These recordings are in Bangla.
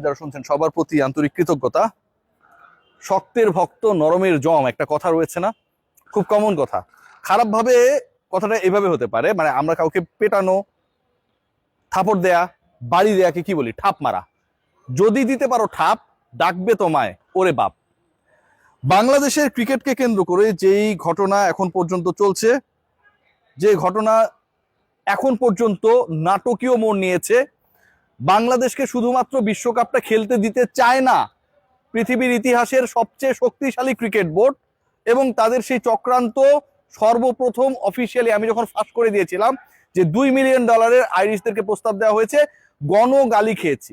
যারা শুনছেন সবার প্রতি আন্তরিক কৃতজ্ঞতা। শক্তের ভক্ত নরমের জম একটা কথা রয়েছে না, খুব কমন কথা। খারাপ ভাবে কথাটা এভাবে হতে পারে, মানে আমরা কাউকে পেটানো, থাপড় দেয়া, বাড়ি দেয়াকে কি বলি, ঠাপ মারা। যদি দিতে পারো ঠাপ, ডাকবে তোমায় ওরে বাপ। বাংলাদেশের ক্রিকেটকে কেন্দ্র করে যেই ঘটনা এখন পর্যন্ত চলছে, যে ঘটনা এখন পর্যন্ত নাটকীয় মোড় নিয়েছে, বাংলাদেশকে শুধুমাত্র বিশ্বকাপটা খেলতে দিতে চায় না পৃথিবীর ইতিহাসের সবচেয়ে শক্তিশালী ক্রিকেট বোর্ড, এবং তাদের সেই চক্রান্ত সর্বপ্রথম অফিসিয়ালি আমি যখন ফাঁস করে দিয়েছিলাম যে $2 মিলিয়ন আইরিশদেরকে প্রস্তাব দেওয়া হয়েছে, গণ গালি খেয়েছি।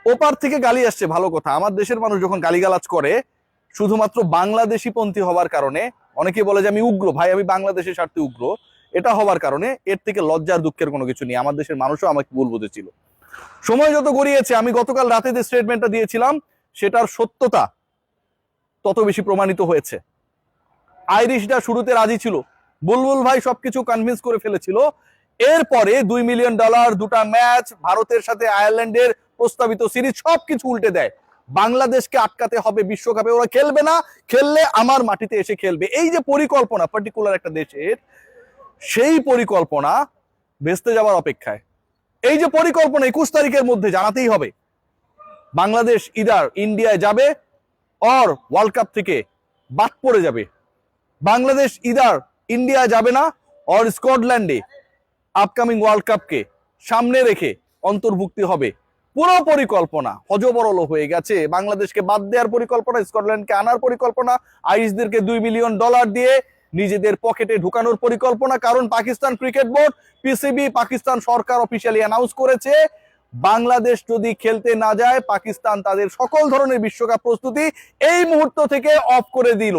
ওপার থেকে গালি আসছে, ভালো কথা। আমার দেশের মানুষ যখন গালিগালাজ করে শুধুমাত্র বাংলাদেশি পন্থী হওয়ার কারণে, অনেকে বলে যে আমি উগ্র, ভাই আমি বাংলাদেশের স্বার্থে উগ্র, এটা হওয়ার কারণে এর থেকে লজ্জার দুঃখের কোনো কিছু নেই। আমার দেশের মানুষও আমাকে ভুল বুঝেছিল। সময় যত গড়িয়েছে, আমি গতকাল রাতে যে স্টেটমেন্টটা দিয়েছিলাম সেটার সত্যতা তত বেশি প্রমাণিত হয়েছে। আইরিশরা শুরুতে রাজি ছিল, বুলবুল ভাই সবকিছু কনভিন্স করে ফেলেছিল। এরপরে $2 মিলিয়ন, দুটা ম্যাচ, ভারতের সাথে আয়ারল্যান্ডের প্রস্তাবিত সিরিজ, সবকিছু উল্টে দেয়। বাংলাদেশকে আটকাতে হবে বিশ্বকাপে, ওরা খেলবে না, খেললে আমার মাটিতে এসে খেলবে। এই যে পরিকল্পনা পার্টিকুলার একটা দেশের, সেই পরিকল্পনা ভেস্তে যাওয়ার অপেক্ষায়। এই যে পরিকল্পনা 21 তারিখের মধ্যে জানাতেই হবে। বাংলাদেশ ইদার ইন্ডিয়ায় যাবে অর ওয়ার্ল্ড কাপ থেকে বাদ পড়ে যাবে। বাংলাদেশ ইদার ইন্ডিয়া যাবে না অর স্কটল্যান্ডে আপকামিং ওয়ার্ল্ড কাপকে সামনে রেখে অন্তর্ভুক্তি হবে। পুরো পরিকল্পনা হজবরল হয়ে গেছে। বাংলাদেশকে বাদ দেওয়ার পরিকল্পনা, স্কটল্যান্ডকে আনার পরিকল্পনা, আইরিশদেরকে $2 মিলিয়ন দিয়ে নিজেদের পকেটে ঢুকানোর পরিকল্পনা। কারণ Pakistan cricket board, PCB, Pakistan সরকার অফিসিয়ালি অ্যানাউন্স করেছে বাংলাদেশ যদি খেলতে না যায়, পাকিস্তান তাদের সকল ধরনের বিশ্বকাপ প্রস্তুতি এই মুহূর্ত থেকে অফ করে দিল,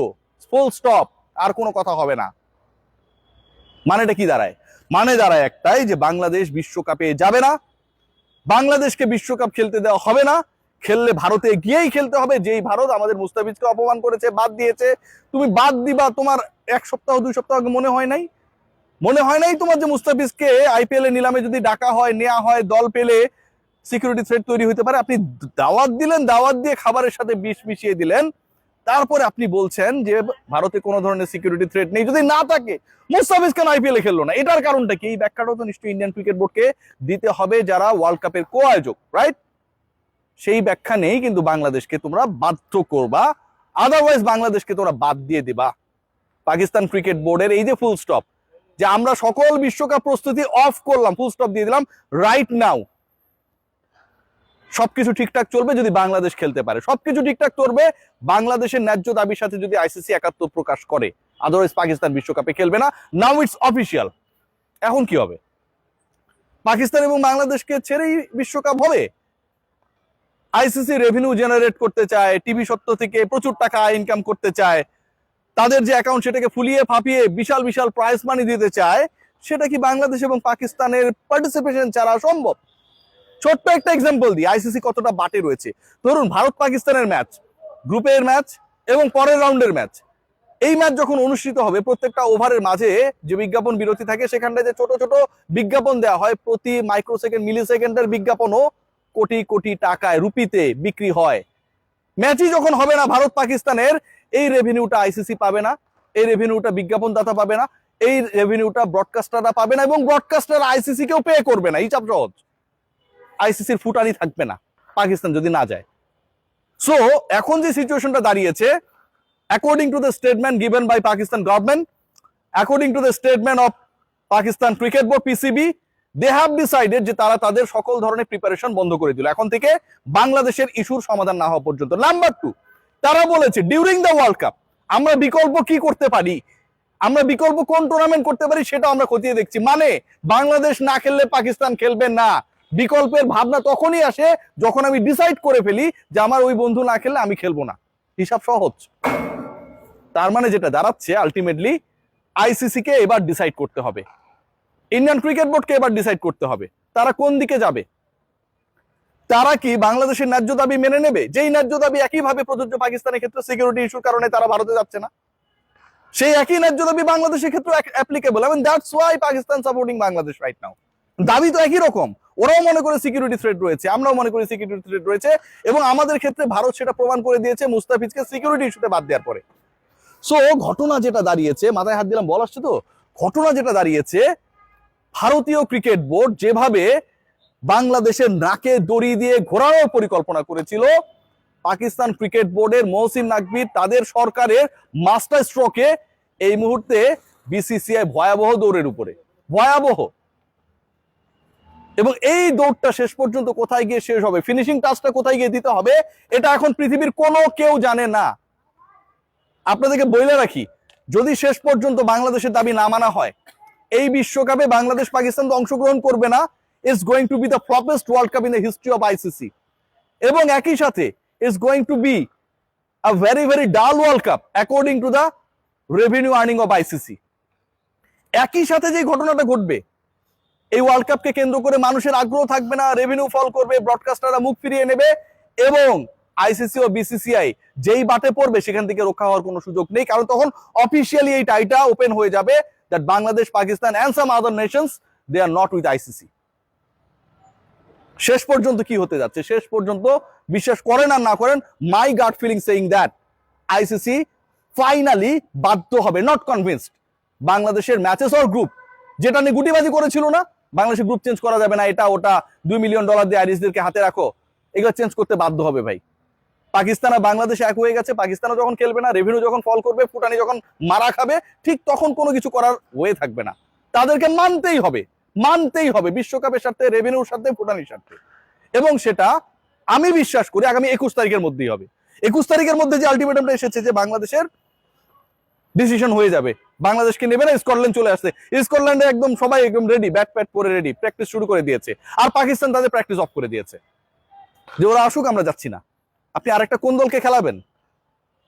ফুল স্টপ, আর কোনো কথা হবে না। মানেটা কি দাঁড়ায়? মানে দাঁড়ায় একটাই, যে বাংলাদেশ বিশ্বকাপে যাবে না, বাংলাদেশকে বিশ্বকাপ খেলতে দেওয়া হবে না। খেললে ভারতে গিয়েই খেলতে হবে, যেই ভারত আমাদের মুস্তাফিজকে অপমান করেছে, বাদ দিয়েছে। তুমি বাদ দিবা, তোমার 1 সপ্তাহ 2 সপ্তাহ আগে মনে হয় নাই? মনে হয় নাই তোমার যে মুস্তাফিজকে আইপিএল এ নিলামে যদি ডাকা হয়, নেওয়া হয়, দল পেলে সিকিউরিটি থ্রেট তৈরি হতে পারে? আপনি দাওয়াত দিলেন, দাওয়াত দিয়ে খাবারের সাথে বিষ মিশিয়ে দিলেন, তারপরে আপনি বলছেন যে ভারতে কোনো ধরনের সিকিউরিটি থ্রেট নেই। যদি না থাকে, মুস্তাফিজ কেন আইপিএল এ খেললো না? এটার কারণটা কি? এই ব্যাখ্যাটাও তো নিশ্চয়ই ইন্ডিয়ান ক্রিকেট বোর্ডকে দিতে হবে, যারা ওয়ার্ল্ড কাপের কো আয়োজক, রাইট? সেই ব্যাখ্যা নেই, কিন্তু বাংলাদেশকে তোমরা বাধ্য করবা, আদারওয়াইজ বাংলাদেশকে তোমরা বাদ দিয়ে দিবা। পাকিস্তান ক্রিকেট বোর্ডের এই যে ফুল স্টপ, যে আমরা সকল বিশ্বকাপ প্রস্তুতি অফ করলাম, ফুল স্টপ দিয়ে দিলাম রাইট নাও। সবকিছু ঠিকঠাক চলবে যদি বাংলাদেশ খেলতে পারে, সবকিছু ঠিকঠাক চলবে বাংলাদেশের ন্যায্য দাবির সাথে যদি আইসিসি একাত্ম প্রকাশ করে, আদারওয়াইজ পাকিস্তান বিশ্বকাপে খেলবে না। Now it's official. এখন কি হবে? পাকিস্তান এবং বাংলাদেশকে ছেড়েই বিশ্বকাপ হবে? আইসিসি রেভিনিউ জেনারেট করতে চায়, টিভি সত্ত্ব থেকে প্রচুর টাকা ইনকাম করতে চায়, তাদের যে অ্যাকাউন্ট সেটাকে ফুলিয়ে ফাঁপিয়ে বিশাল বিশাল প্রাইজ মানি দিতে চায়। সেটা কি বাংলাদেশ এবং পাকিস্তানের পার্টিসিপেশন ছাড়া সম্ভব? ছোট্ট একটা এক্সাম্পল দিই, আইসিসি কতটা বাটে রয়েছে। ধরুন ভারত পাকিস্তানের ম্যাচ, গ্রুপের ম্যাচ এবং পরের রাউন্ডের ম্যাচ, এই ম্যাচ যখন অনুষ্ঠিত হবে, প্রত্যেকটা ওভারের মাঝে যে বিজ্ঞাপন বিরতি থাকে, সেখানটায় যে ছোট ছোট বিজ্ঞাপন দেওয়া হয়, প্রতি মাইক্রোসেকেন্ড মিলিসেকেন্ডের বিজ্ঞাপনও কোটি কোটি টাকায়, রুপিতে বিক্রি হয়। ম্যাচই যখন হবে না ভারত পাকিস্তানের, এই রেভিনিউটা আইসিসি পাবে না, এই রেভিনিউটা বিজ্ঞাপনদাতা পাবে না, এই রেভিনিউটা ব্রডকাস্টাররা পাবে না, এবং ব্রডকাস্টার আইসিসি কেও পে করবে না। হিসাব সহজ, আইসিসির ফুটানি থাকবে না পাকিস্তান যদি না যায়। সো এখন যে সিচুয়েশনটা দাঁড়িয়েছে, according to the statement given by Pakistan government, according to the statement of Pakistan cricket board, PCB, they have decided যে তারা তাদের সকল ধরনের প্রিপারেশন বন্ধ করে দিল এখন থেকে বাংলাদেশের ইস্যুর সমাধান না হওয়া পর্যন্ত। নাম্বার 2, তারা বলেছে ডিউরিং দ্য ওয়ার্ল্ড কাপ আমরা বিকল্প কি করতে পারি, আমরা বিকল্প কোন টুর্নামেন্ট করতে পারি সেটা আমরা খতিয়ে দেখছি। মানে বাংলাদেশ না খেললে পাকিস্তান খেলবে না। বিকল্পের ভাবনা তখনই আসে যখন আমি ডিসাইড করে ফেলি যে আমার ওই বন্ধু না খেললে আমি খেলবো না। হিসাব সহজ। তার মানে যেটা দাঁড়াচ্ছে, আলটিমেটলি আইসিসি কে এবার ডিসাইড করতে হবে, ইন্ডিয়ান ক্রিকেট বোর্ডকে এবার ডিসাইড করতে হবে তারা কোন দিকে যাবে। তারা কি বাংলাদেশের ন্যায্য দাবি মেনে নেবে, যেই ন্যায্য দাবি একইভাবে প্রযোজ্য পাকিস্তানের ক্ষেত্রে, সিকিউরিটি ইস্যুর কারণে তারা ভারতে যাচ্ছে না, সেই একই ন্যায্য দাবি বাংলাদেশের ক্ষেত্রে অ্যাপ্লিকেবল। এবং that's why Pakistan supporting Bangladesh right now. দাবি তো একই রকম। ওরাও মনে করে সিকিউরিটি থ্রেট রয়েছে, আমরাও মনে করি সিকিউরিটি থ্রেট রয়েছে, এবং আমাদের ক্ষেত্রে ভারত সেটা প্রমাণ করে দিয়েছে মুস্তাফিজকে সিকিউরিটি ইস্যুতে বাদ দেওয়ার পরে। সো ঘটনা যেটা দাঁড়িয়েছে, মাথায় হাত দিলাম বল আসছে তো, ঘটনা যেটা দাঁড়িয়েছে, ভারতীয় ক্রিকেট বোর্ড যেভাবে বাংলাদেশের নাকে দড়ি দিয়ে ঘোরানোর পরিকল্পনা করেছিল, পাকিস্তান ক্রিকেট বোর্ডের মহসিন নাকভি তাদের সরকারের মাস্টার স্ট্রোকে এই মুহূর্তে বিসিসিআই ভয়াবহ দৌড়ের উপরে, ভয়াবহ। এবং এই দৌড়টা শেষ পর্যন্ত কোথায় গিয়ে শেষ হবে, ফিনিশিং টাচটা কোথায় গিয়ে দিতে হবে, এটা এখন পৃথিবীর কোনো কেউ জানে না। আপনাদেরকে বলে রাখি, যদি শেষ পর্যন্ত বাংলাদেশের দাবি না মানা হয়, এই বিশ্বকাপে বাংলাদেশ পাকিস্তান তো অংশগ্রহণ করবে না। It's going to be the floppest world cup in the history of ICC, এবং একই সাথে it's going to be a very very dull world cup according to the revenue earning of ICC. একই সাথে যে ঘটনাটা ঘটবে, এই ওয়ার্ল্ড কাপকে কেন্দ্র করে মানুষের আগ্রহ থাকবে না, রেভিনিউ ফল করবে, ব্রডকাস্টাররা মুখ ফিরিয়ে নেবে, এবং আইসিসি ও বিসিসিআই যেই বাটে পড়বে সেখান থেকে রক্ষা হওয়ার কোনো সুযোগ নেই, কারণ তখন অফিসিয়ালি এই টাইটা ওপেন হয়ে যাবে that Bangladesh, Pakistan and some other nations, they are not with ICC. শেষ পর্যন্ত কি হতে যাচ্ছে, শেষ পর্যন্ত বিশ্বাস করেন আর না করেন, my gut feeling saying that ICC finally বাধ্য হবে, নট কনভিন্সড, বাংলাদেশের ম্যাচেস অর গ্রুপ, যেটা নিয়ে গুটিবাজি করেছিল না, বাংলাদেশের গ্রুপ চেঞ্জ করা যাবে না, এটা ওটা, $2 মিলিয়ন দিয়ে আইরিশদেরকে হাতে রাখো, এগুলো চেঞ্জ করতে বাধ্য হবে ভাই। পাকিস্তান আর বাংলাদেশ এক হয়ে গেছে, পাকিস্তানও যখন খেলবে না, রেভিনিউ যখন ফল করবে, ফুটানি যখন মারা খাবে, ঠিক তখন কোনো কিছু করার ওয়ে থাকবে না, তাদেরকে মানতেই হবে, মানতেই হবে, বিশ্বকাপের স্বার্থে, রেভিনিউর স্বার্থে, ফুটানির স্বার্থে। এবং সেটা আমি বিশ্বাস করি আগামী 21 তারিখের মধ্যেই হবে। 21 তারিখের মধ্যে যে আলটিমেটামটা এসেছে যে বাংলাদেশের ডিসিশন হয়ে যাবে, বাংলাদেশকে নেবে না, স্কটল্যান্ড চলে আসছে, স্কটল্যান্ডে একদম সবাই একদম রেডি, ব্যাট প্যাট পরে রেডি, প্র্যাকটিস শুরু করে দিয়েছে, আর পাকিস্তান তাদের প্র্যাকটিস অফ করে দিয়েছে যে ওরা আসুক, আমরা যাচ্ছি না। আপনি আরেকটা কোন দলকে খেলাবেন?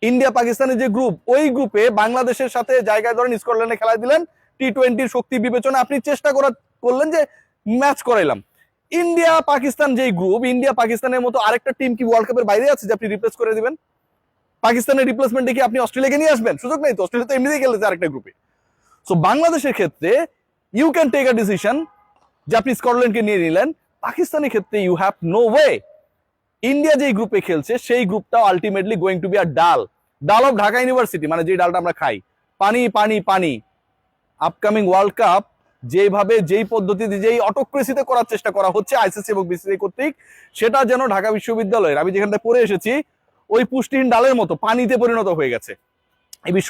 ইন্ডিয়া পাকিস্তানের যে গ্রুপ, ওই গ্রুপে বাংলাদেশের সাথে জায়গায় ধরেন স্কটল্যান্ডে খেলা দিলেন, টি-20 শক্তি বিবেচনা আপনি চেষ্টা করলেন যে ম্যাচ করাইলাম। ইন্ডিয়া পাকিস্তান যেই গ্রুপ, ইন্ডিয়া পাকিস্তানের মতো আরেকটা টিম কি ওয়ার্ল্ড কাপের বাইরে আছে যে আপনি রিপ্লেস করে দিবেন? পাকিস্তানের রিপ্লেসমেন্টে কি আপনি অস্ট্রেলিয়াকে নিয়ে আসবেন? সুযোগ নেই তো, অস্ট্রেলিয়া তো এমনিতেই খেলেছে আরেকটা গ্রুপে। সো বাংলাদেশের ক্ষেত্রে you can take a decision যে আপনি স্কটল্যান্ডকে নিয়ে নিলেন, পাকিস্তানের ক্ষেত্রে you have no way. India যেই গ্রুপে খেলছে সেই গ্রুপটাও আলটিমেটলি গোয়িং টু বি আর ডাল অফ ঢাকা ইউনিভার্সিটি, মানে যে ডালটা আমরা খাই, পানি পানি পানি। আপকামিং ওয়ার্ল্ড কাপ যেভাবে, যেই পদ্ধতিতে, যেই অটোক্রেসিতে করার চেষ্টা করা হচ্ছে আইসিসি এবং বিসিসিআই কর্তৃক, সেটা যেন ঢাকা বিশ্ববিদ্যালয়ের, আমি যেখানটা পড়ে এসেছি, ওই পুষ্টিহীন ডালের মতো পানিতে পরিণত হয়ে গেছে। এই বিশ্ব